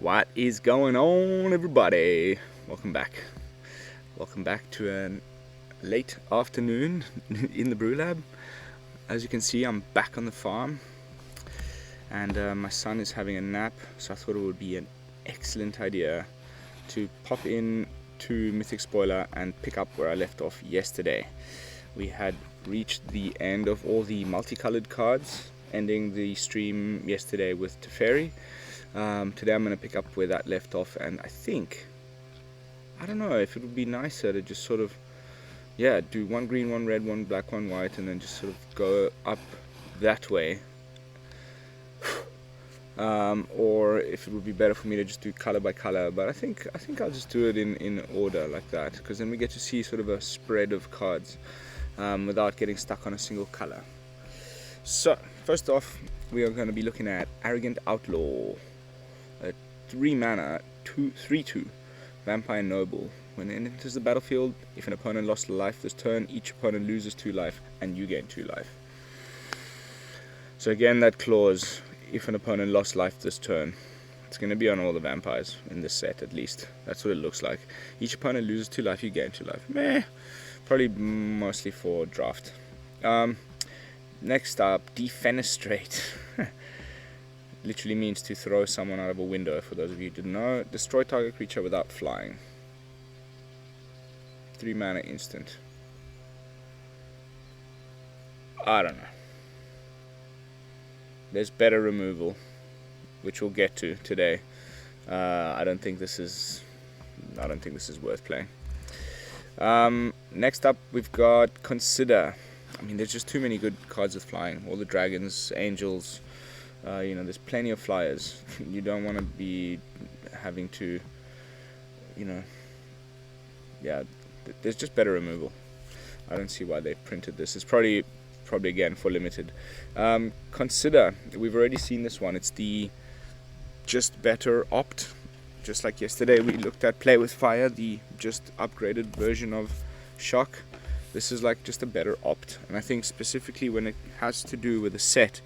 What is going on, everybody? Welcome back. Welcome back to a late afternoon in the BrewLab. As you can see, I'm back on the farm, and my son is having a nap, so I thought it would be an excellent idea to pop in to Mythic Spoiler and pick up where I left off yesterday. We had reached the end of all the multicolored cards, ending the stream yesterday with Teferi. Today I'm going to pick up where that left off, and I don't know if it would be nicer to just sort of, do one green, one red, one black, one white, and then just sort of go up that way. Or if it would be better for me to just do color by color, but I think I'll just do it in order like that, because then we get to see sort of a spread of cards without getting stuck on a single color. So first off, we are going to be looking at Arrogant Outlaw, a 3 mana 3/2 Vampire Noble. When it enters the battlefield, if an opponent lost a life this turn, each opponent loses 2 life and you gain 2 life. So again, that clause, if an opponent lost life this turn, it's going to be on all the vampires in this set at least. That's what it looks like. Each opponent loses 2 life, you gain 2 life. Meh. Probably mostly for draft. Next up, Defenestrate. Literally means to throw someone out of a window, for those of you who didn't know. Destroy target creature without flying. 3 mana instant. I don't know. There's better removal, which we'll get to today. I don't think this is worth playing. Next up, we've got Consider. I mean, there's just too many good cards with flying. All the dragons, angels. There's plenty of flyers. You don't want to be having to, there's just better removal. I don't see why they printed this. It's probably again for limited. Consider, we've already seen this one. It's the just better opt. Just like yesterday we looked at Play with Fire, the just upgraded version of Shock. This is like just a better opt. And I think specifically when it has to do with a set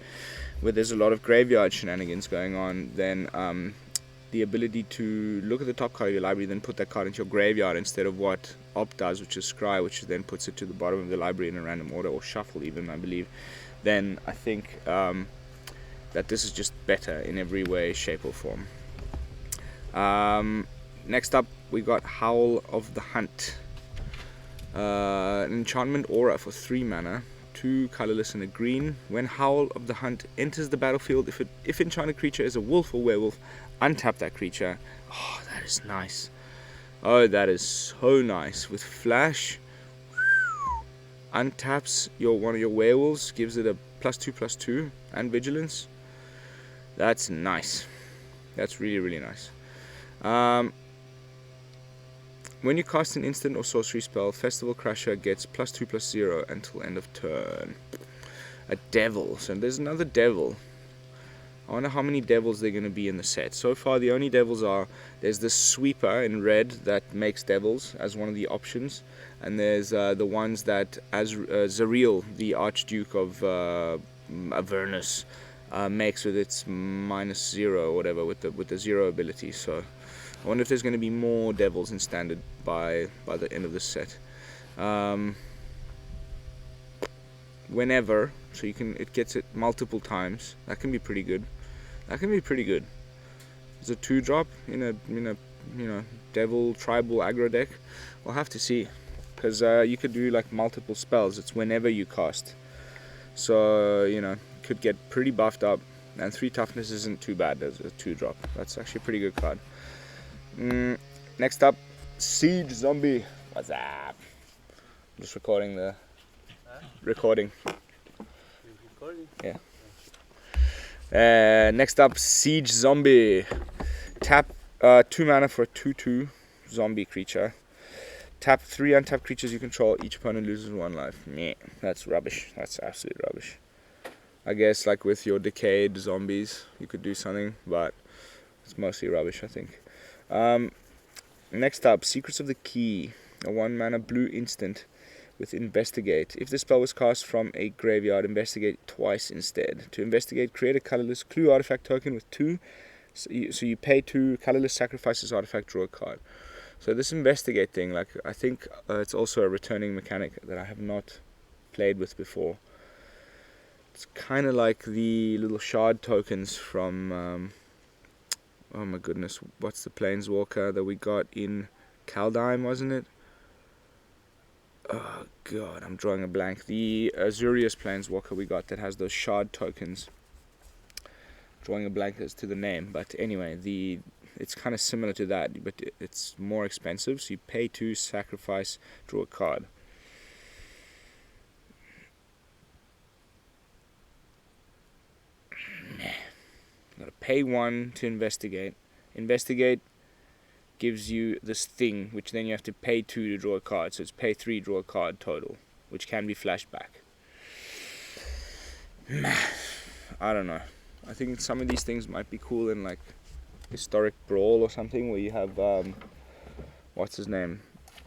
where there's a lot of graveyard shenanigans going on, then the ability to look at the top card of your library, then put that card into your graveyard instead of what Opt does, which is Scry, which then puts it to the bottom of the library in a random order, or Shuffle even, I believe. Then I think that this is just better in every way, shape or form. Next up, we got Howl of the Hunt. An enchantment aura for 3 mana. 2 colorless and a green. When Howl of the Hunt enters the battlefield, if enchanted creature is a wolf or werewolf, untap that creature. Oh, that is nice. Oh, that is so nice. With flash, untaps one of your werewolves, gives it a +2/+2 and vigilance. That's nice. That's really, really nice. When you cast an instant or sorcery spell, Festival Crusher gets +2/+0 until end of turn. A devil. So there's another devil. I wonder how many devils they're going to be in the set. So far, the only devils there's this sweeper in red that makes devils as one of the options. And there's the ones that, as Zariel, the Archduke of Avernus, makes with its -0 or whatever, with the 0 ability. So I wonder if there's going to be more devils in standard by the end of this set. Whenever, so it gets it multiple times. That can be pretty good. It's a 2-drop in a devil tribal aggro deck. We'll have to see, because you could do like multiple spells. It's whenever you cast. So could get pretty buffed up, and 3 toughness isn't too bad as a 2-drop. That's actually a pretty good card. Next up, Siege Zombie. What's up? Just recording the recording. Yeah. Next up, Siege Zombie. Tap 2 mana for a 2/2 zombie creature. Tap 3 untapped creatures you control. Each opponent loses 1 life. Meh. That's rubbish. That's absolute rubbish. I guess like with your decayed zombies, you could do something, but it's mostly rubbish, I think. Next up, Secrets of the Key, a 1 mana blue instant with Investigate. If the spell was cast from a graveyard, investigate twice instead. To investigate, create a colorless clue artifact token with 2 So you pay 2, colorless, sacrifice this artifact, draw a card. So this investigate thing, like I think it's also a returning mechanic that I have not played with before. It's kind of like the little shard tokens from oh my goodness, what's the planeswalker that we got in Kaldheim, wasn't it? Oh god, I'm drawing a blank. The Azurius planeswalker we got that has those shard tokens. Drawing a blank as to the name, but anyway, it's kind of similar to that, but it's more expensive. So you pay 2, sacrifice, draw a card. Gotta pay 1 to investigate. Investigate gives you this thing, which then you have to pay 2 to draw a card. So it's pay 3, draw a card total, which can be flashed back. I don't know. I think some of these things might be cool in like Historic Brawl or something, where you have what's his name,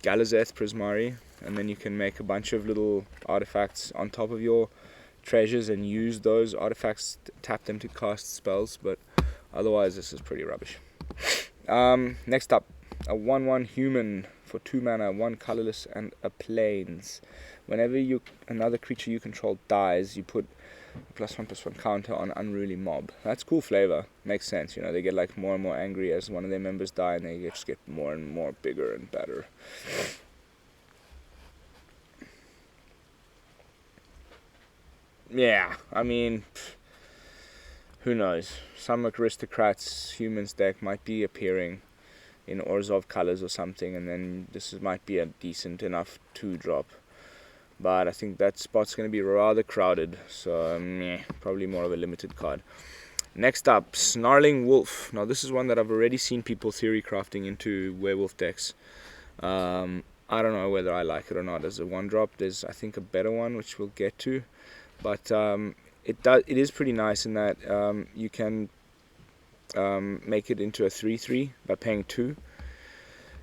Galazeth Prismari, and then you can make a bunch of little artifacts on top of your treasures and use those artifacts, tap them to cast spells. But otherwise, this is pretty rubbish. Next up, a 1/1 human for 2 mana, 1 colorless and a plains. Whenever another creature you control dies, you put +1/+1 counter on unruly mob. That's cool flavor. Makes sense, you know. They get like more and more angry as one of their members die, and they just get more and more bigger and better. Yeah, I mean, who knows? Some aristocrats humans deck might be appearing in Orzhov colors or something, and then might be a decent enough 2-drop. But I think that spot's going to be rather crowded, so probably more of a limited card. Next up, Snarling Wolf. Now this is one that I've already seen people theory crafting into werewolf decks. I don't know whether I like it or not as a 1-drop. There's, I think, a better one which we'll get to, but it is pretty nice in that you can make it into a 3/3 by paying 2.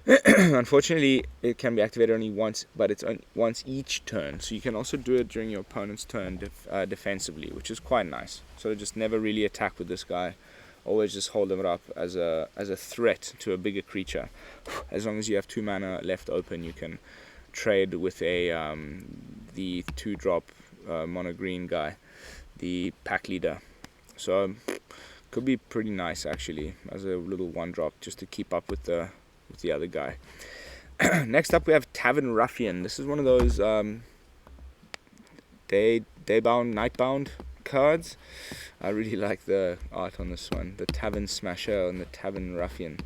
Unfortunately, it can be activated only once, but it's once each turn. So you can also do it during your opponent's turn defensively, which is quite nice. So just never really attack with this guy. Always just hold him up as a threat to a bigger creature. As long as you have 2 mana left open, you can trade with the 2-drop mono green guy, the pack leader. So could be pretty nice actually as a little 1-drop just to keep up with the other guy. Next up we have Tavern Ruffian. This is one of those daybound, nightbound cards. I really like the art on this one. The Tavern Smasher and the Tavern Ruffian.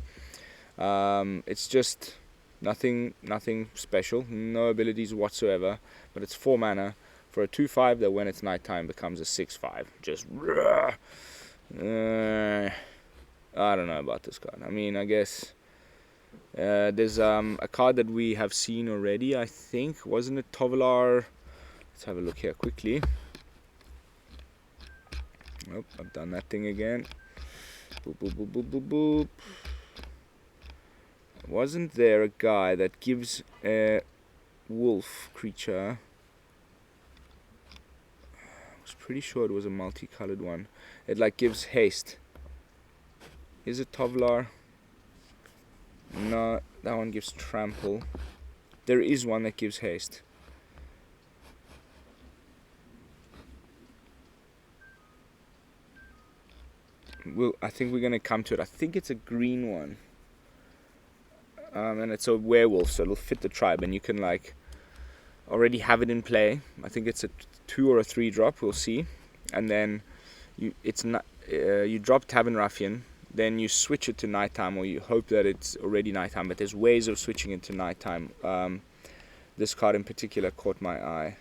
It's just nothing special, no abilities whatsoever, but it's 4 mana for a 2/5 that when it's nighttime becomes a 6/5. Just I don't know about this card. I mean, I guess there's a card that we have seen already, I think. Wasn't it Tovolar? Let's have a look here quickly. Nope, I've done that thing again. Boop, boop, boop, boop, boop, boop. Wasn't there a guy that gives a wolf creature? I was pretty sure it was a multicolored one. It like gives haste. Is it Tovolar? No, that one gives trample. There is one that gives haste. I think we're gonna come to it. I think it's a green one, and it's a werewolf, so it'll fit the tribe, and you can like already have it in play. I think it's a 2 or a 3-drop. We'll see, and then you drop Tavern Ruffian. Then you switch it to nighttime, or you hope that it's already nighttime, but there's ways of switching it to nighttime. This card in particular caught my eye.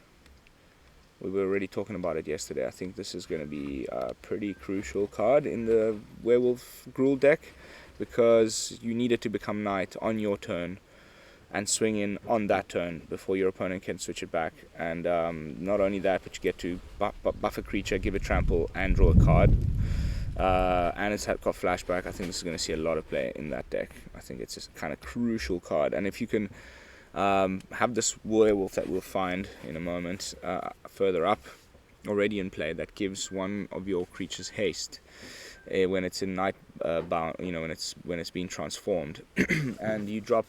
We were already talking about it yesterday. I think this is going to be a pretty crucial card in the Werewolf Gruul deck, because you need it to become night on your turn and swing in on that turn before your opponent can switch it back. And not only that, but you get to buff a creature, give it trample, and draw a card. And it's got flashback. I think this is going to see a lot of play in that deck. I think it's just kind of crucial card. And if you can have this werewolf that we'll find in a moment further up already in play, that gives one of your creatures haste, when it's in night bound, when it's being transformed. And you drop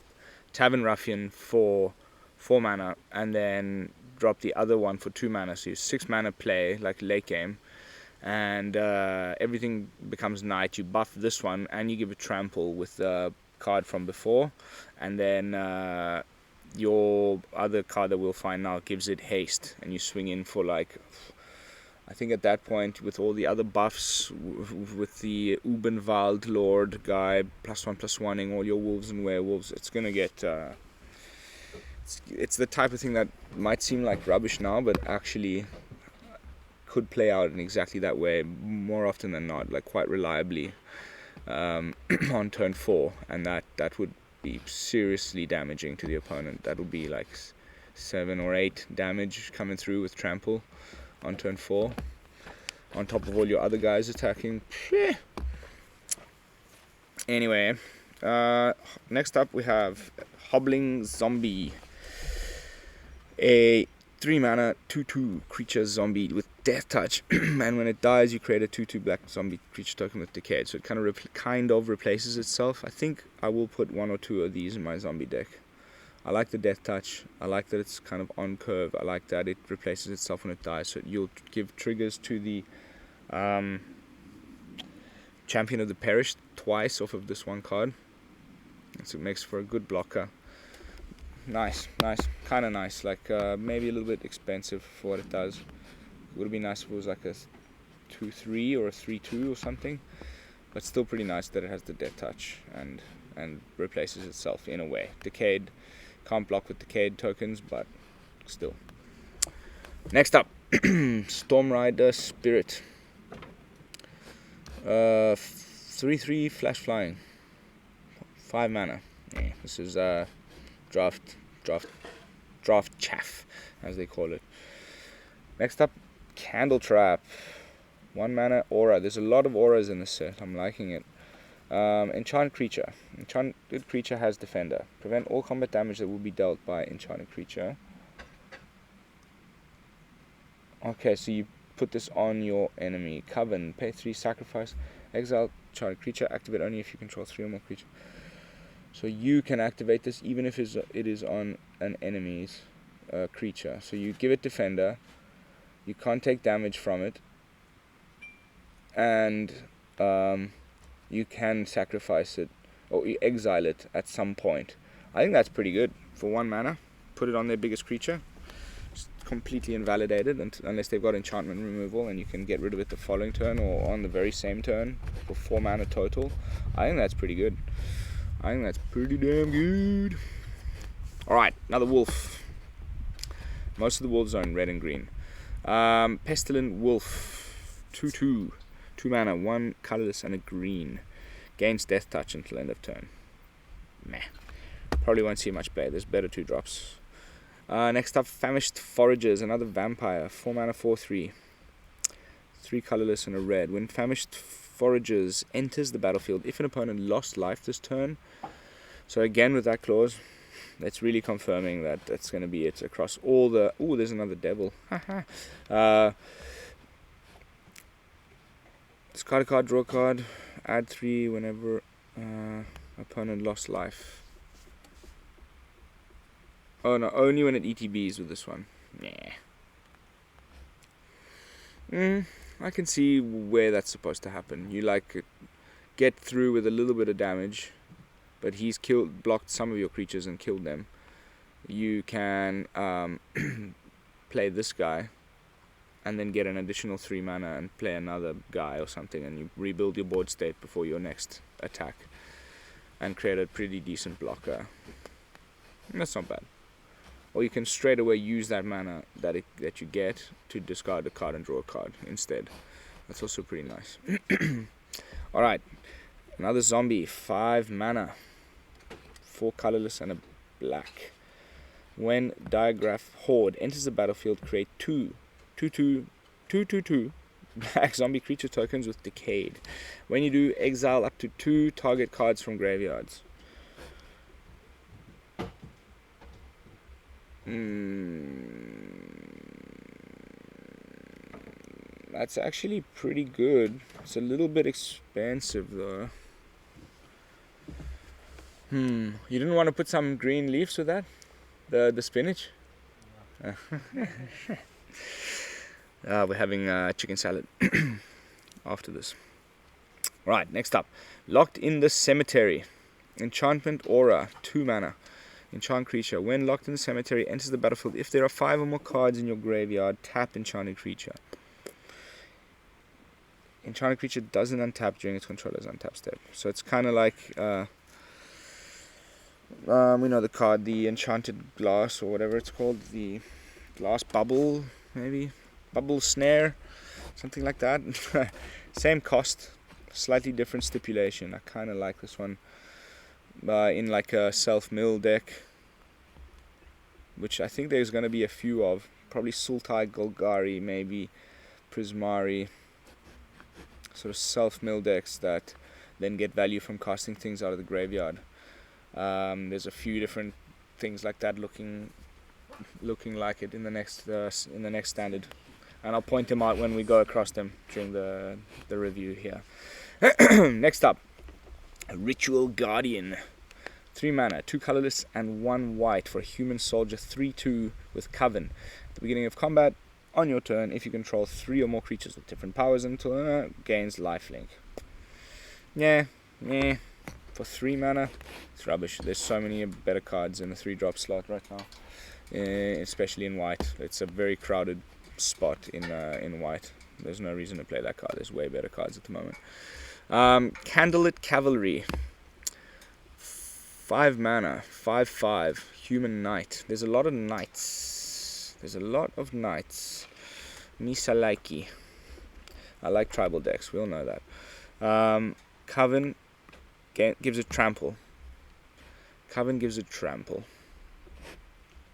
Tavern Ruffian for 4 mana, and then drop the other one for 2 mana, so you 6 mana play, like late game, and everything becomes night. You buff this one, and you give it trample with the card from before, and then your other card that we'll find now gives it haste, and you swing in for like, I think at that point, with all the other buffs, with the Ubenwald Lord guy, +1/+1ing all your wolves and werewolves, it's gonna get it's the type of thing that might seem like rubbish now, but actually could play out in exactly that way more often than not, like quite reliably on turn 4, and that would be seriously damaging to the opponent. That would be like 7 or 8 damage coming through with trample on turn 4, on top of all your other guys attacking. Anyway, next up we have Hobbling Zombie, a 3 mana 2/2 creature zombie with death touch, and when it dies you create a 2/2 black zombie creature token with decayed, so it kind of replaces itself. I think I will put 1 or 2 of these in my zombie deck. I like the death touch, I like that it's kind of on curve, I like that it replaces itself when it dies, so you'll give triggers to the Champion of the Perished twice off of this one card, so it makes for a good blocker. Nice, kind of nice, like maybe a little bit expensive for what it does. It would be nice if it was like a 2/3 or a 3/2 or something, but still pretty nice that it has the death touch and replaces itself in a way. Decayed, can't block with decayed tokens, but still. Next up, Stormrider Spirit, 3/3 flash flying, 5 mana. Yeah, this is draft chaff, as they call it. Next up, Candle Trap, 1 mana aura. There's a lot of auras in this set, I'm liking it. Enchanted creature. Enchanted creature has defender. Prevent all combat damage that will be dealt by enchanted creature. Okay, so you put this on your enemy. Coven, pay 3, sacrifice, exile enchanted creature, activate only if you control 3 or more creatures. So you can activate this even if it is on an enemy's creature. So you give it defender, you can't take damage from it, and you can sacrifice it or you exile it at some point. I think that's pretty good for 1 mana. Put it on their biggest creature. It's completely invalidated unless they've got enchantment removal, and you can get rid of it the following turn or on the very same turn for 4 mana total. I think that's pretty good. I think that's pretty damn good. Alright, another wolf. Most of the wolves are in red and green. Pestilent Wolf, 2/2. 2 mana, 1 colorless and a green. Gains death touch until end of turn. Meh. Probably won't see much play. There's better 2 drops. Next up, Famished Foragers, another vampire. 4 mana, 4/3. 3 colorless and a red. When Famished Foragers enters the battlefield, if an opponent lost life this turn. So again, with that clause, that's really confirming that that's going to be it across all the... Ooh, there's another devil. Discard a card, draw a card, add 3 whenever opponent lost life. Oh no, only when it ETBs with this one. Yeah. I can see where that's supposed to happen. You like get through with a little bit of damage, but he's blocked some of your creatures and killed them. You can play this guy and then get an additional 3 mana and play another guy or something, and you rebuild your board state before your next attack and create a pretty decent blocker. That's not bad. Or you can straight away use that mana that you get to discard a card and draw a card instead. That's also pretty nice. Alright, another zombie, 5 mana, 4 colorless and a black. When Diagraph Horde enters the battlefield, create 2 black zombie creature tokens with decayed. When you do, exile up to 2 target cards from graveyards. That's actually pretty good. It's a little bit expensive though. You didn't want to put some green leaves with that? The spinach? We're having chicken salad after this. Right, next up. Locked in the Cemetery. Enchantment Aura, 2 mana. Enchant creature. When locked in the cemetery, enters the battlefield. If there are 5 or more cards in your graveyard, tap enchanted creature. Enchanted creature doesn't untap during its controller's untap step. So it's kind of like, we know the card, the Enchanted Glass, or whatever it's called. The Glass Bubble, maybe? Bubble Snare, something like that. Same cost, slightly different stipulation. I kind of like this one. In like a self-mill deck, which I think there's going to be a few of. Probably Sultai, Golgari, maybe Prismari. Sort of self-mill decks that then get value from casting things out of the graveyard. There's a few different things like that looking like it in the next standard, and I'll point them out when we go across them during the review here. Next up, Ritual Guardian, 3 mana, 2 colorless and 1 white for a human soldier, 3/2 with Coven. At the beginning of combat, on your turn, if you control 3 or more creatures with different powers until gains lifelink. Yeah, for 3 mana, it's rubbish. There's so many better cards in the 3-drop slot right now, especially in white. It's a very crowded spot in white. There's no reason to play that card. There's way better cards at the moment. Candlelit Cavalry, 5 mana, 5/5, human knight. There's a lot of knights. Misalaiki. I like tribal decks, we all know that. Coven gives a trample.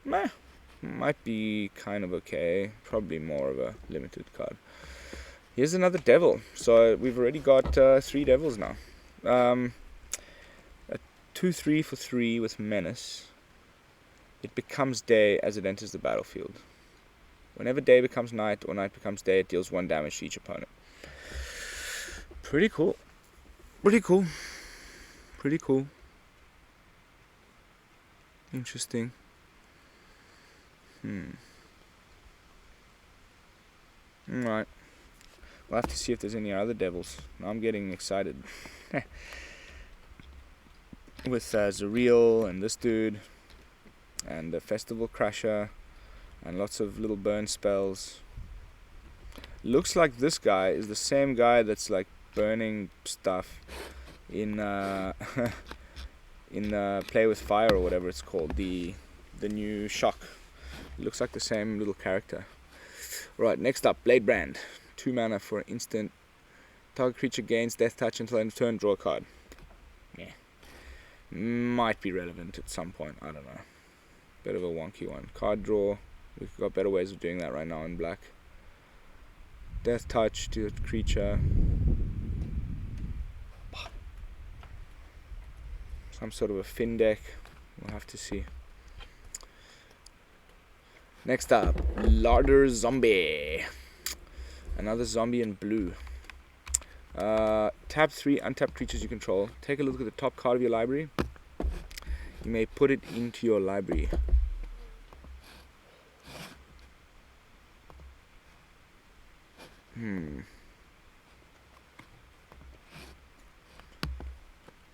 Might be kind of okay. Probably more of a limited card. Here's another devil. So we've already got 3 devils now. A 2/3 for 3 with menace. It becomes day as it enters the battlefield. Whenever day becomes night or night becomes day, it deals 1 damage to each opponent. Pretty cool. Interesting. Alright. We'll have to see if there's any other devils. Now I'm getting excited. With Zariel and this dude. And the Festival Crusher. And lots of little burn spells. Looks like this guy is the same guy that's like burning stuff in Play with Fire or whatever it's called, the new Shock. It looks like the same little character. Right, next up, Blade Brand, 2 mana for an instant. Target creature gains death touch until end of turn, draw a card. Yeah, might be relevant at some point, I don't know. Bit of a wonky one. Card draw, we've got better ways of doing that right now in black. Death touch to a creature. Some sort of a fin deck. We'll have to see. Next up, Larder Zombie. Another zombie in blue. Tap 3 untapped creatures you control. Take a look at the top card of your library. You may put it into your library.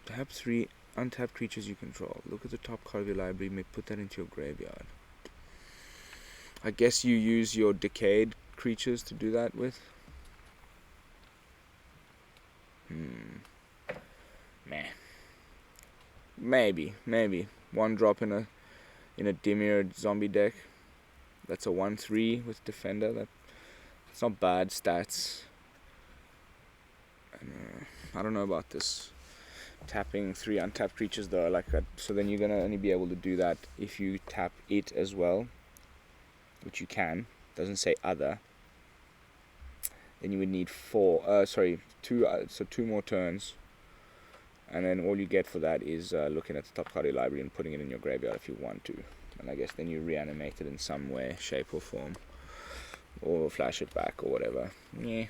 Tap 3 untapped creatures you control. Look at the top card of your library. You may put that into your graveyard. I guess you use your decayed creatures to do that with. Maybe 1 drop in a Dimir zombie deck. That's a 1/3 with defender. That's not bad stats. I don't know about this tapping 3 untapped creatures though. So then you're gonna only be able to do that if you tap it as well, which you can. Doesn't say other. Then you would need 2. So 2 more turns, and then all you get for that is looking at the top card of your library and putting it in your graveyard if you want to. And I guess then you reanimate it in some way, shape or form. or flash it back or whatever. Yeah,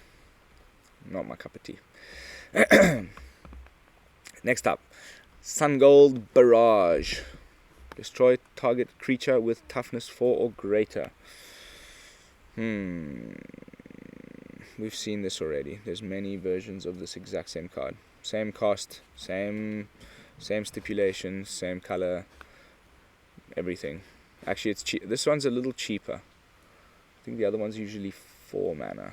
not my cup of tea. Next up, Gold Barrage. Destroy target creature with toughness 4 or greater. We've seen this already. There's many versions of this exact same card. Same cost, same stipulations, same color, everything. Actually, it's cheap. This one's a little cheaper. I think the other one's usually 4 mana.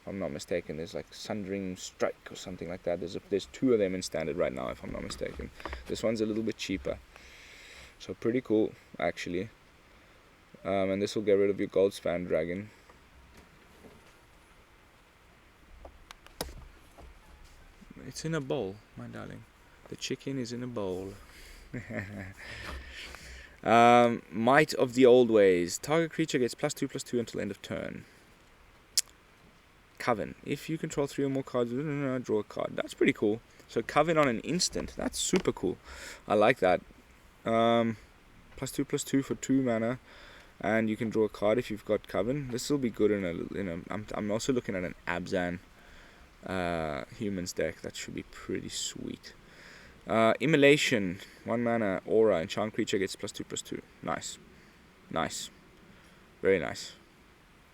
If I'm not mistaken, there's like Sundering Strike or something like that. There's 2 of them in standard right now, if I'm not mistaken. This one's a little bit cheaper. So pretty cool, actually. And this will get rid of your Goldspan Dragon. It's in a bowl, my darling. The chicken is in a bowl. Might of the Old Ways. Target creature gets +2/+2 until end of turn. Coven. If you control 3 or more cards, draw a card. That's pretty cool. So Coven on an instant. That's super cool. I like that. +2/+2 for 2 mana, and you can draw a card if you've got Coven. This will be good in a. I'm also looking at an Abzan humans deck. That should be pretty sweet. Immolation, 1 mana, aura, enchant creature gets +2/+2. Nice, very nice.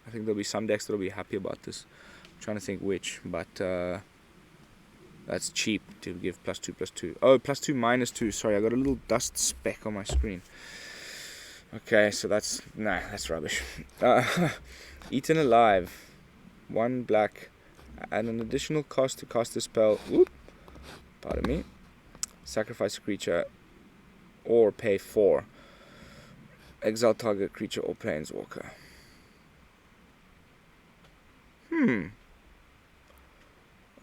I think there'll be some decks that'll be happy about this. I'm trying to think which, but that's cheap to give +2/+2. Oh, +2/-2. Sorry, I got a little dust speck on my screen. Okay, so that's rubbish. Eaten Alive, 1 black, add an additional cost to cast a spell. Whoop, pardon me. Sacrifice a creature or pay 4. Exile target creature or planeswalker.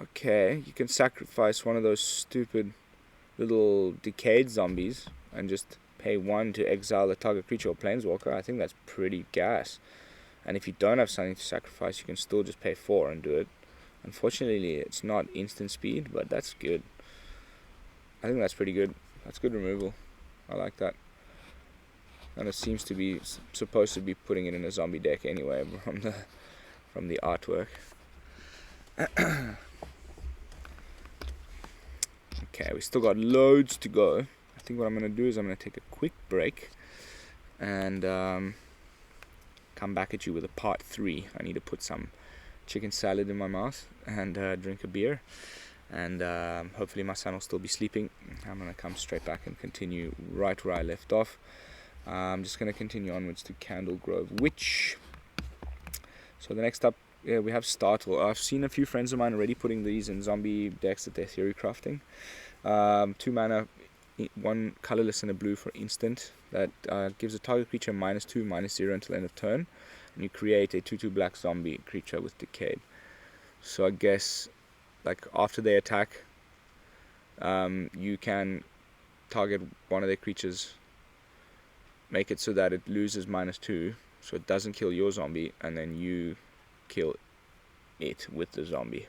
Okay, you can sacrifice one of those stupid little decayed zombies and just pay 1 to exile a target creature or planeswalker. I think that's pretty gas. And if you don't have something to sacrifice, you can still just pay 4 and do it. Unfortunately, it's not instant speed, but that's good. I think that's pretty good. That's good removal. I like that. And it seems to be supposed to be putting it in a zombie deck anyway from the artwork. Okay, we still got loads to go. I think what I'm going to do is I'm going to take a quick break and come back at you with a part 3. I need to put some chicken salad in my mouth and drink a beer. And hopefully my son will still be sleeping. I'm going to come straight back and continue right where I left off. I'm just going to continue onwards to Candle Grove Witch. So the next up, we have Startle. I've seen a few friends of mine already putting these in zombie decks that they're theory crafting. 2 mana, 1 colorless and a blue for instant. That gives a target creature -2/-0 until end of turn. And you create a 2/2 black zombie creature with Decayed. So I guess, like, after they attack, you can target one of their creatures, make it so that it loses -2, so it doesn't kill your zombie, and then you kill it with the zombie.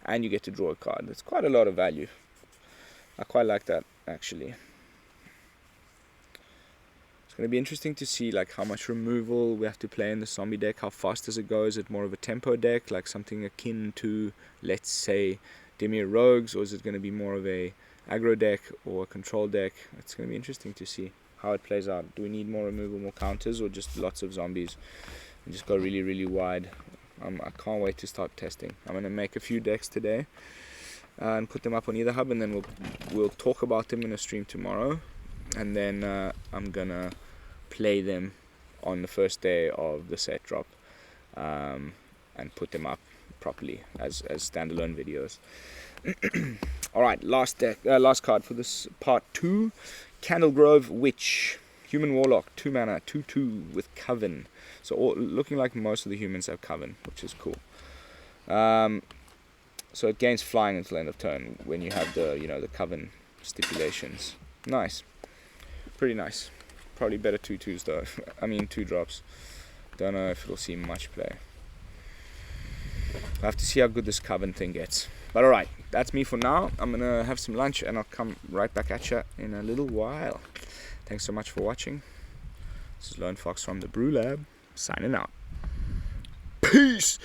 And you get to draw a card. That's quite a lot of value. I quite like that, actually. It's going to be interesting to see like how much removal we have to play in the zombie deck. How fast does it go? Is it more of a tempo deck, like something akin to, let's say, Dimir Rogues, or is it going to be more of a aggro deck or a control deck? It's going to be interesting to see how it plays out. Do we need more removal, more counters, or just lots of zombies and just go really, really wide? I can't wait to start testing. I'm going to make a few decks today and put them up on either hub, and then we'll talk about them in a stream tomorrow, and then I'm going to play them on the first day of the set drop and put them up properly as standalone videos. Alright, last card for this part 2, Candle Grove Witch. Human Warlock, 2 mana, 2/2 with Coven. So looking like most of the humans have Coven, which is cool. So it gains flying until end of turn when you have the Coven stipulations. Nice, pretty nice. Probably better 2/2s though. I mean 2 drops. Don't know if it'll see much play. I have to see how good this Coven thing gets. But alright, that's me for now. I'm gonna have some lunch and I'll come right back at you in a little while. Thanks so much for watching. This is Lone Fox from the BrewLab, signing out. Peace!